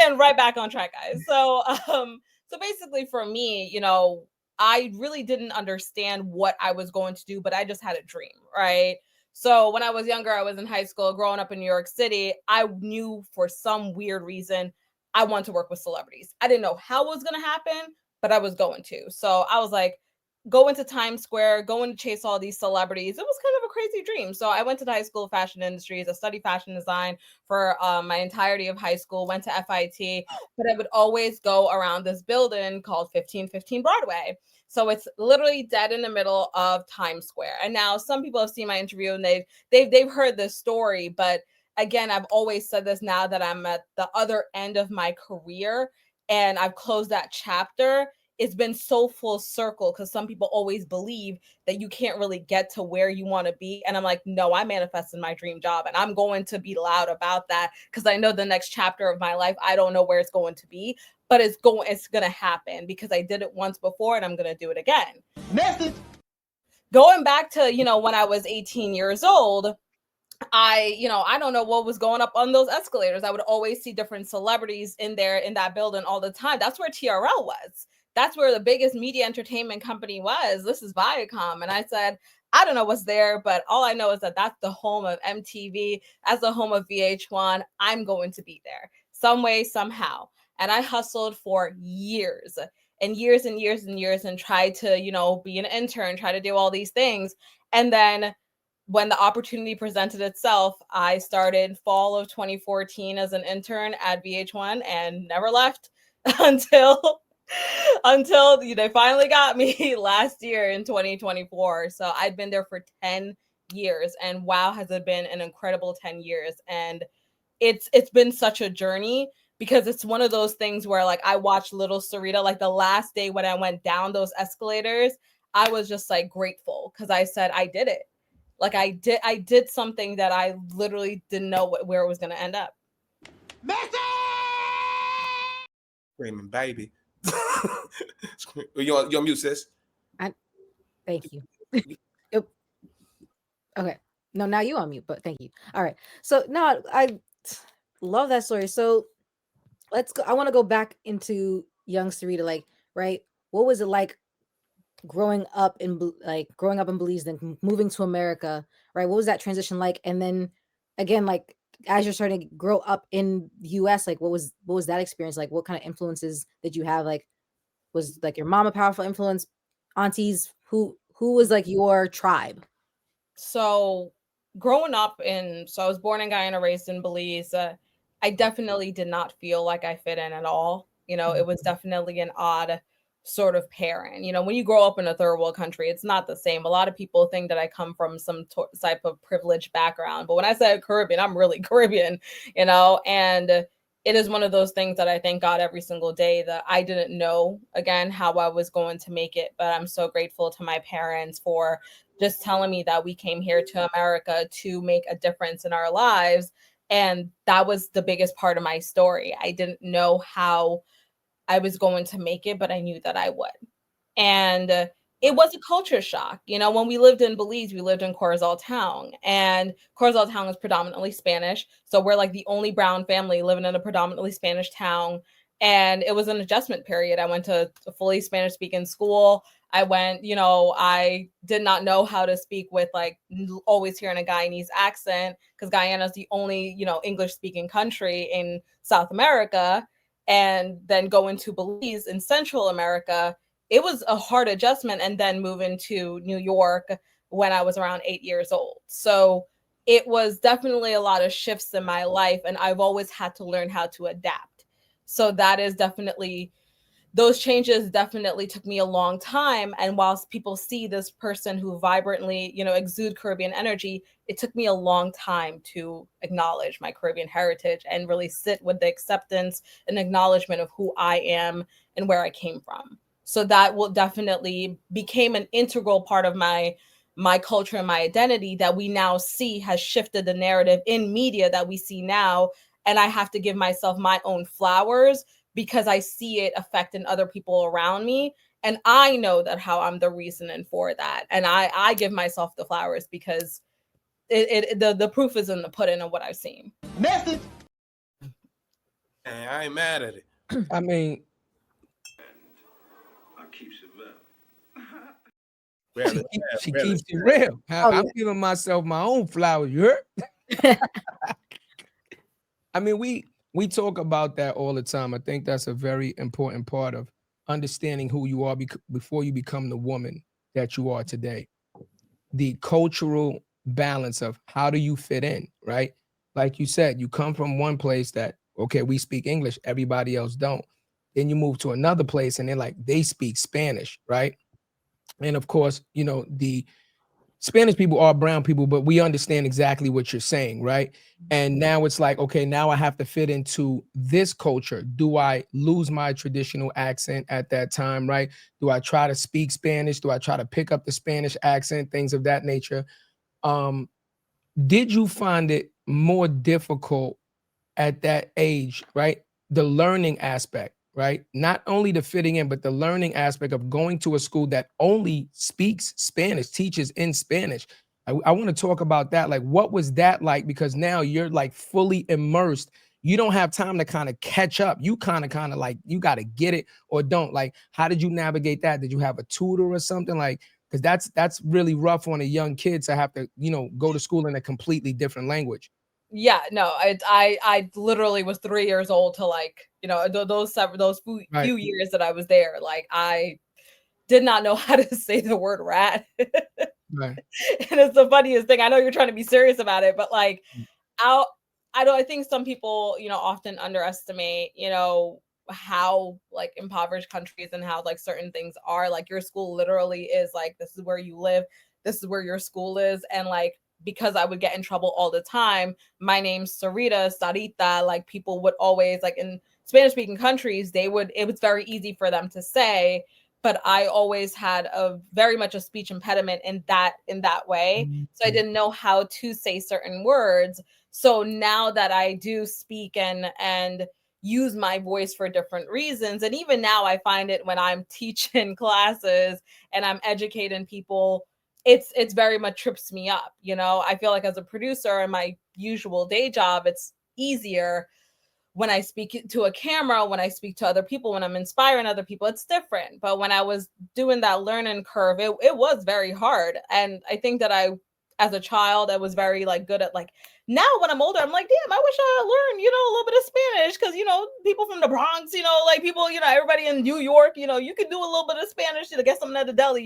getting right back on track, guys. So basically for me, I really didn't understand what I was going to do, but I just had a dream, right? So when I was younger, I was in high school, growing up in New York City. I knew for some weird reason I wanted to work with celebrities. I didn't know how it was going to happen, but I was going to. So I was like, go into Times Square, going to chase all these celebrities. It was kind of a crazy dream. So I went to the high school of fashion industries. I studied fashion design for my entirety of high school, went to FIT, but I would always go around this building called 1515 Broadway. So it's literally dead in the middle of Times Square. And now some people have seen my interview and they've heard this story, but again, I've always said this now that I'm at the other end of my career and I've closed that chapter. It's been so full circle because some people always believe that you can't really get to where you want to be. And I'm like, no, I manifested my dream job and I'm going to be loud about that because I know the next chapter of my life, I don't know where it's going to be, but it's going to happen because I did it once before and I'm going to do it again. Message. Going back to, when I was 18 years old, I don't know what was going up on those escalators. I would always see different celebrities in that building all the time. That's where TRL was. That's where the biggest media entertainment company was. This is Viacom. And I said, I don't know what's there, but all I know is that that's the home of MTV. As the home of VH1. I'm going to be there some way, somehow. And I hustled for years and years and years and years and tried to, be an intern, try to do all these things. And then when the opportunity presented itself, I started fall of 2014 as an intern at VH1 and never left until they finally got me last year in 2024. So I'd been there for 10 years and wow, has it been an incredible 10 years. And it's been such a journey because it's one of those things where like I watched little Sarita, like the last day when I went down those escalators, I was just like grateful because I said I did it. Like I did something that I literally didn't know where it was going to end up. Screaming baby. You're on mute, sis. Thank you. Okay. No, now you on mute, but thank you. All right. So no, I love that story. So let's go. I want to go back into young Sarita. Like, right? What was it like growing up in Belize, then moving to America? Right? What was that transition like? And then again, like as you're starting to grow up in the US, like what was that experience like? What kind of influences did you have? Like, was like your mom a powerful influence? Aunties? Who was like your tribe? So growing up I was born in Guyana, raised in Belize. I definitely did not feel like I fit in at all. It was definitely an odd sort of parent. When you grow up in a third world country, it's not the same. A lot of people think that I come from some type of privileged background, but when I say Caribbean, I'm really Caribbean, and it is one of those things that I thank God every single day that I didn't know, again, how I was going to make it. But I'm so grateful to my parents for just telling me that we came here to America to make a difference in our lives. And that was the biggest part of my story. I didn't know how I was going to make it, but I knew that I would. And it was a culture shock. When we lived in Belize, we lived in Corozal Town, and Corozal Town is predominantly Spanish. So we're like the only brown family living in a predominantly Spanish town. And it was an adjustment period. I went to a fully Spanish speaking school. I did not know how to speak with like always hearing a Guyanese accent because Guyana is the only, English speaking country in South America. And then going to Belize in Central America, it was a hard adjustment. And then moving to New York when I was around 8 years old. So it was definitely a lot of shifts in my life. And I've always had to learn how to adapt. So that is definitely, those changes definitely took me a long time. And whilst people see this person who vibrantly, exude Caribbean energy, it took me a long time to acknowledge my Caribbean heritage and really sit with the acceptance and acknowledgement of who I am and where I came from. So that will definitely became an integral part of my culture and my identity that we now see has shifted the narrative in media that we see now. And I have to give myself my own flowers because I see it affecting other people around me. And I know that how I'm the reasoning for that. And I give myself the flowers because the proof is in the pudding of what I've seen. Message. And I ain't mad at it. I mean, I keeps it real. Really, she really. keeps it real. Oh, I'm yeah. giving myself my own flowers. You heard? I mean, we talk about that all the time. I think that's a very important part of understanding who you are before you become the woman that you are today. The cultural balance of how do you fit in, right? Like you said, you come from one place that, okay, we speak English, everybody else don't. Then you move to another place and they're like, they speak Spanish, right? And of course, the Spanish people are brown people, but we understand exactly what you're saying, right? And now it's like, okay, now I have to fit into this culture. Do I lose my traditional accent at that time, right? Do I try to speak Spanish? Do I try to pick up the Spanish accent? Things of that nature. Um, did you find it more difficult at that age, right? The learning aspect, right? Not only the fitting in, but the learning aspect of going to a school that only speaks Spanish, teaches in Spanish. I want to talk about that. Like, what was that like? Because now you're like fully immersed. You don't have time to kind of catch up. You kind of like, you got to get it or don't. Like, how did you navigate that? Did you have a tutor or something? Like, because that's really rough on a young kid to have to, go to school in a completely different language. Yeah, no, I literally was 3 years old to like, those Right. few years that I was there, like, I did not know how to say the word rat. Right. And it's the funniest thing. I know you're trying to be serious about it, but like, I I think some people, often underestimate, how like impoverished countries and how like certain things are. Like your school literally is like this is where you live, this is where your school is, and like because I would get in trouble all the time. My name's Sarita. Like people would always like in Spanish speaking countries, it was very easy for them to say, but I always had a very much a speech impediment in that way. So I Mhm. didn't know how to say certain words. So now that I do speak and use my voice for different reasons, and even now I find it when I'm teaching classes and I'm educating people, it's very much trips me up. I feel like as a producer in my usual day job, it's easier when I speak to a camera, when I speak to other people, when I'm inspiring other people, it's different. But when I was doing that learning curve, it was very hard. And I think that as a child, I was very like good at like now when I'm older, I'm like, damn, I wish I learned, a little bit of Spanish. Cause people from the Bronx, like people, everybody in New York, you could do a little bit of Spanish to get something at the deli,